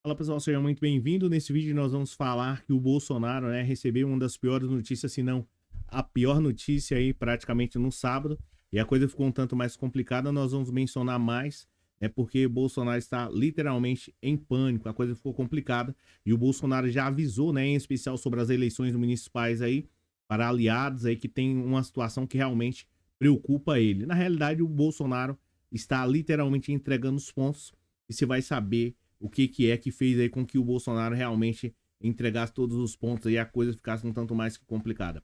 Fala pessoal, seja muito bem-vindo. Nesse vídeo nós vamos falar que o Bolsonaro, recebeu uma das piores notícias, se não a pior notícia aí praticamente no sábado. E a coisa ficou um tanto mais complicada, nós vamos mencionar mais, porque Bolsonaro está literalmente em pânico, a coisa ficou complicada. E o Bolsonaro já avisou, em especial sobre as eleições municipais aí, para aliados aí que tem uma situação que realmente preocupa ele. Na realidade, o Bolsonaro está literalmente entregando os pontos e você vai saber o que é que fez aí com que o Bolsonaro realmente entregasse todos os pontos e a coisa ficasse um tanto mais que complicada.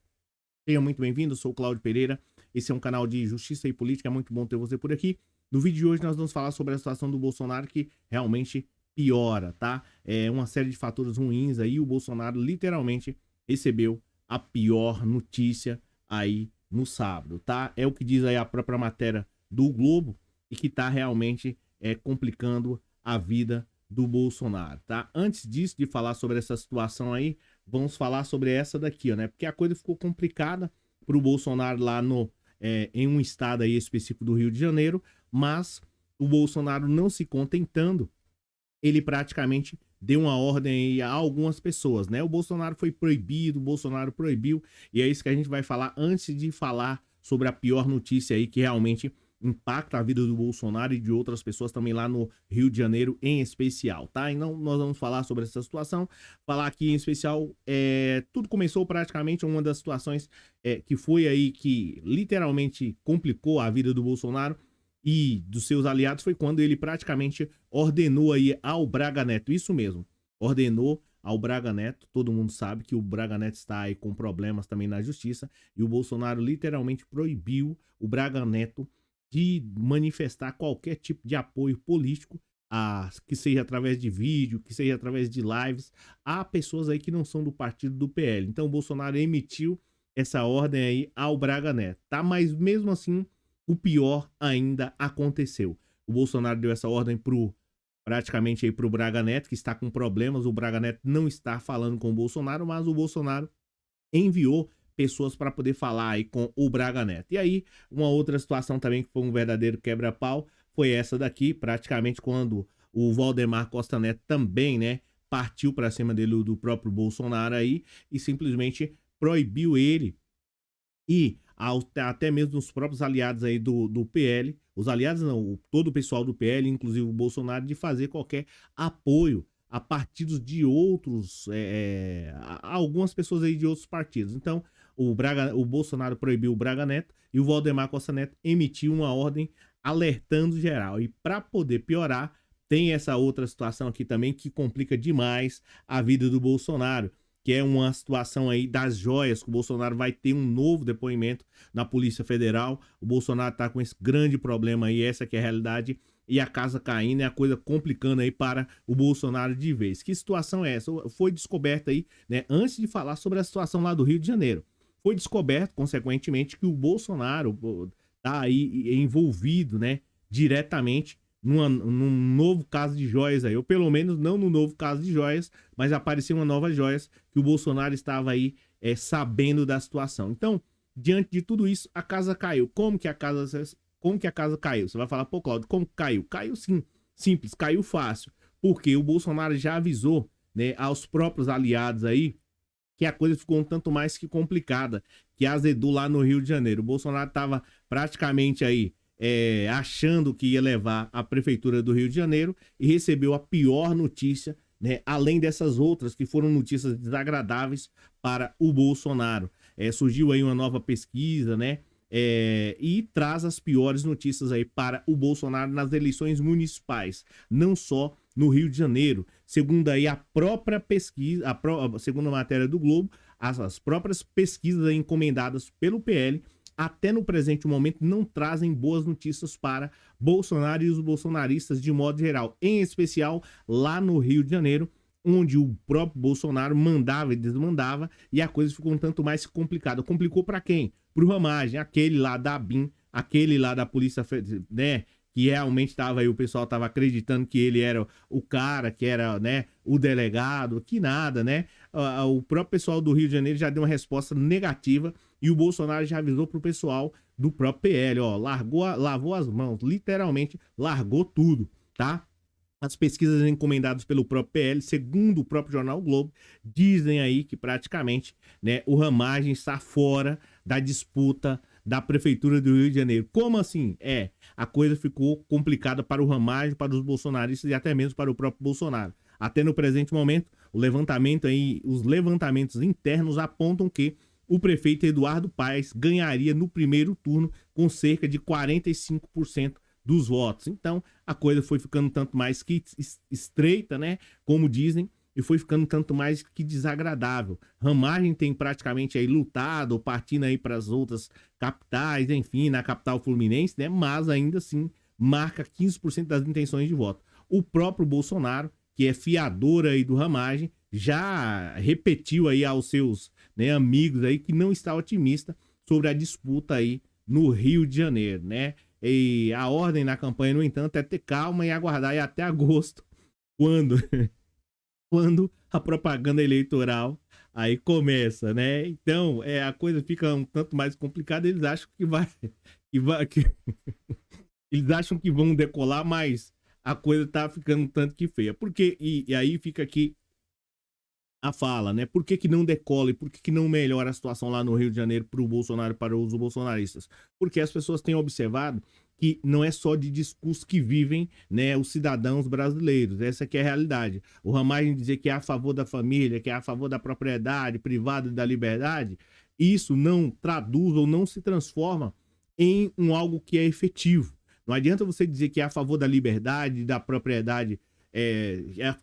Seja muito bem-vindo, eu sou o Cláudio Pereira, esse é um canal de justiça e política, é muito bom ter você por aqui. No vídeo de hoje nós vamos falar sobre a situação do Bolsonaro que realmente piora, tá? É uma série de fatores ruins aí, o Bolsonaro literalmente recebeu a pior notícia aí no sábado, tá? É o que diz aí a própria matéria do Globo e que tá realmente complicando a vida do Bolsonaro, tá? Antes disso, de falar sobre essa situação aí, vamos falar sobre essa daqui, ó, né? Porque a coisa ficou complicada pro Bolsonaro lá em um estado aí específico do Rio de Janeiro, mas o Bolsonaro não se contentando, ele praticamente deu uma ordem aí a algumas pessoas, né? O Bolsonaro foi proibido, o Bolsonaro proibiu, e é isso que a gente vai falar antes de falar sobre a pior notícia aí que realmente impacta a vida do Bolsonaro e de outras pessoas também lá no Rio de Janeiro em especial, tá? Então nós vamos falar sobre essa situação, falar aqui em especial, tudo começou praticamente uma das situações que foi aí que literalmente complicou a vida do Bolsonaro e dos seus aliados foi quando ele praticamente ordenou aí ao Braga Neto, isso mesmo, ordenou ao Braga Neto, todo mundo sabe que o Braga Neto está aí com problemas também na justiça, e o Bolsonaro literalmente proibiu o Braga Neto de manifestar qualquer tipo de apoio político, que seja através de vídeo, que seja através de lives, a pessoas aí que não são do partido do PL. Então o Bolsonaro emitiu essa ordem aí ao Braga Neto, tá? Mas mesmo assim, o pior ainda aconteceu. O Bolsonaro deu essa ordem praticamente aí pro Braga Neto, que está com problemas. O Braga Neto não está falando com o Bolsonaro, mas o Bolsonaro enviou pessoas para poder falar aí com o Braga Neto. E aí, uma outra situação também que foi um verdadeiro quebra-pau foi essa daqui, praticamente quando o Valdemar Costa Neto também, partiu para cima dele do próprio Bolsonaro aí e simplesmente proibiu ele e até mesmo os próprios aliados aí do PL, os aliados não, todo o pessoal do PL, inclusive o Bolsonaro, de fazer qualquer apoio a partidos de outros, a algumas pessoas aí de outros partidos. Então, o Bolsonaro proibiu o Braga Neto e o Valdemar Costa Neto emitiu uma ordem alertando geral. E para poder piorar, tem essa outra situação aqui também que complica demais a vida do Bolsonaro, que é uma situação aí das joias, que o Bolsonaro vai ter um novo depoimento na Polícia Federal. O Bolsonaro tá com esse grande problema aí, essa que é a realidade, e a casa caindo, é a coisa complicando aí para o Bolsonaro de vez. Que situação é essa? Foi descoberta aí, antes de falar sobre a situação lá do Rio de Janeiro. Foi descoberto, consequentemente, que o Bolsonaro tá aí envolvido, diretamente num novo caso de joias aí, ou pelo menos não no novo caso de joias, mas apareceu uma nova joias que o Bolsonaro estava aí sabendo da situação. Então, diante de tudo isso, a casa caiu. Como que a casa caiu? Você vai falar, pô, Claudio, como caiu? Caiu sim, simples, caiu fácil, porque o Bolsonaro já avisou, aos próprios aliados aí que a coisa ficou um tanto mais que complicada, que azedou lá no Rio de Janeiro. O Bolsonaro estava praticamente aí achando que ia levar a prefeitura do Rio de Janeiro e recebeu a pior notícia, além dessas outras que foram notícias desagradáveis para o Bolsonaro. Surgiu aí uma nova pesquisa, e traz as piores notícias aí para o Bolsonaro nas eleições municipais, não só no Rio de Janeiro. Segundo aí a própria pesquisa, segundo a matéria do Globo, as próprias pesquisas encomendadas pelo PL até no presente momento não trazem boas notícias para Bolsonaro e os bolsonaristas de modo geral, em especial lá no Rio de Janeiro, onde o próprio Bolsonaro mandava e desmandava e a coisa ficou um tanto mais complicada. Complicou para quem? Pro Ramagem, aquele lá da BIM, aquele lá da Polícia, que realmente estava aí, o pessoal estava acreditando que ele era o cara, que era, o delegado, que nada, O próprio pessoal do Rio de Janeiro já deu uma resposta negativa e o Bolsonaro já avisou pro pessoal do próprio PL, ó, lavou as mãos, literalmente largou tudo, tá? As pesquisas encomendadas pelo próprio PL, segundo o próprio jornal o Globo, dizem aí que praticamente, né, o Ramagem está fora da disputa da Prefeitura do Rio de Janeiro. Como assim? A coisa ficou complicada para o Ramagem, para os bolsonaristas e até mesmo para o próprio Bolsonaro. Até no presente momento, os levantamentos internos apontam que o prefeito Eduardo Paes ganharia no primeiro turno com cerca de 45% dos votos. Então, a coisa foi ficando tanto mais que estreita, né? Como dizem, e foi ficando tanto mais que desagradável. Ramagem tem praticamente aí lutado, partindo aí para as outras capitais, enfim, na capital fluminense, né? Mas ainda assim marca 15% das intenções de voto. O próprio Bolsonaro, que é fiador aí do Ramagem, já repetiu aí aos seus, né, amigos aí que não está otimista sobre a disputa aí no Rio de Janeiro, né? E a ordem na campanha, no entanto, é ter calma e aguardar aí até agosto, quando, quando a propaganda eleitoral aí começa, né? Então, a coisa fica um tanto mais complicada. Eles acham que eles acham que vão decolar, mas a coisa tá ficando um tanto que feia. Porque, e aí fica aqui a fala, né? Por que que não decola e por que que não melhora a situação lá no Rio de Janeiro para o Bolsonaro e para os bolsonaristas? Porque as pessoas têm observado que não é só de discurso que vivem, né, os cidadãos brasileiros. Essa que é a realidade. O Ramagem dizer que é a favor da família, que é a favor da propriedade privada e da liberdade, isso não traduz ou não se transforma em algo que é efetivo. Não adianta você dizer que é a favor da liberdade, da propriedade,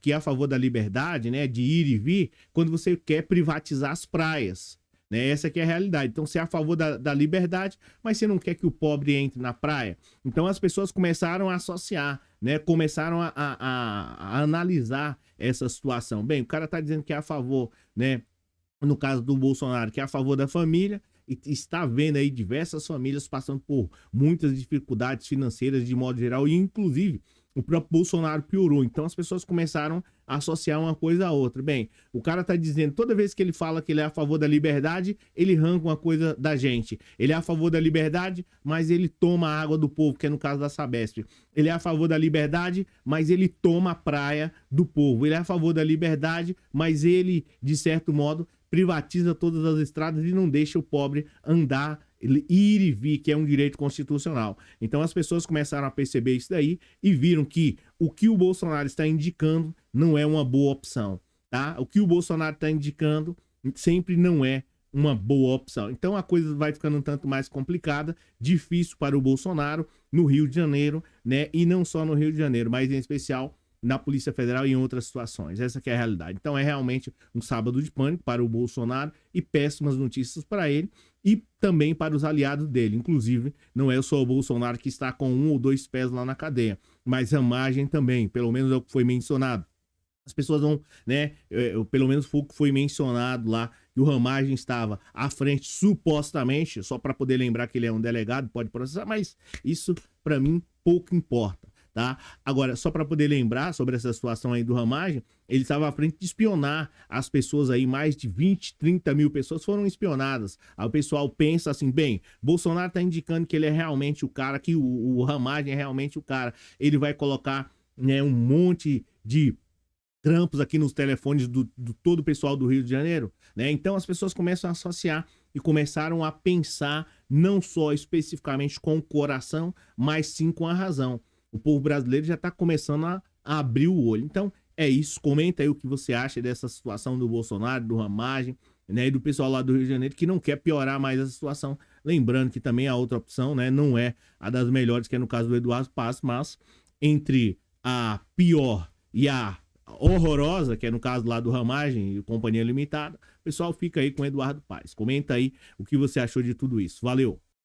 que é a favor da liberdade, né, de ir e vir, quando você quer privatizar as praias, né? Essa que é a realidade. Então você é a favor da liberdade, mas você não quer que o pobre entre na praia. Então as pessoas começaram a associar, né, começaram a analisar essa situação. Bem, o cara tá dizendo que é a favor, né, no caso do Bolsonaro, que é a favor da família, e está vendo aí diversas famílias passando por muitas dificuldades financeiras de modo geral, e inclusive o próprio Bolsonaro piorou. Então as pessoas começaram a associar uma coisa a outra. Bem, o cara tá dizendo, toda vez que ele fala que ele é a favor da liberdade, ele arranca uma coisa da gente. Ele é a favor da liberdade, mas ele toma a água do povo, que é no caso da Sabesp. Ele é a favor da liberdade, mas ele toma a praia do povo. Ele é a favor da liberdade, mas ele, de certo modo, privatiza todas as estradas e não deixa o pobre andar, ir e vir, que é um direito constitucional. Então as pessoas começaram a perceber isso daí e viram que o Bolsonaro está indicando não é uma boa opção, tá? O que o Bolsonaro está indicando sempre não é uma boa opção. Então a coisa vai ficando um tanto mais complicada, difícil para o Bolsonaro no Rio de Janeiro, né? E não só no Rio de Janeiro, mas em especial na Polícia Federal e em outras situações. Essa que é a realidade. Então é realmente um sábado de pânico para o Bolsonaro e péssimas notícias para ele e também para os aliados dele. Inclusive, não é só o Bolsonaro que está com 1 ou 2 pés lá na cadeia, mas a Ramagem também, pelo menos é o que foi mencionado. As pessoas vão, né, pelo menos foi o que foi mencionado lá, que o Ramagem estava à frente, supostamente, só para poder lembrar que ele é um delegado, pode processar, mas isso, para mim, pouco importa. Tá? Agora, só para poder lembrar sobre essa situação aí do Ramagem, ele estava à frente de espionar as pessoas aí, mais de 20, 30 mil pessoas foram espionadas. Aí o pessoal pensa assim, bem, Bolsonaro tá indicando que ele é realmente o cara, que o Ramagem é realmente o cara. Ele vai colocar, né, um monte de trampos aqui nos telefones do todo o pessoal do Rio de Janeiro, né? Então as pessoas começam a associar e começaram a pensar não só especificamente com o coração, mas sim com a razão. O povo brasileiro já está começando a abrir o olho. Então, é isso. Comenta aí o que você acha dessa situação do Bolsonaro, do Ramagem, né, e do pessoal lá do Rio de Janeiro que não quer piorar mais essa situação. Lembrando que também a outra opção, né, não é a das melhores, que é no caso do Eduardo Paes, mas entre a pior e a horrorosa, que é no caso lá do Ramagem e Companhia Limitada, o pessoal fica aí com o Eduardo Paes. Comenta aí o que você achou de tudo isso. Valeu!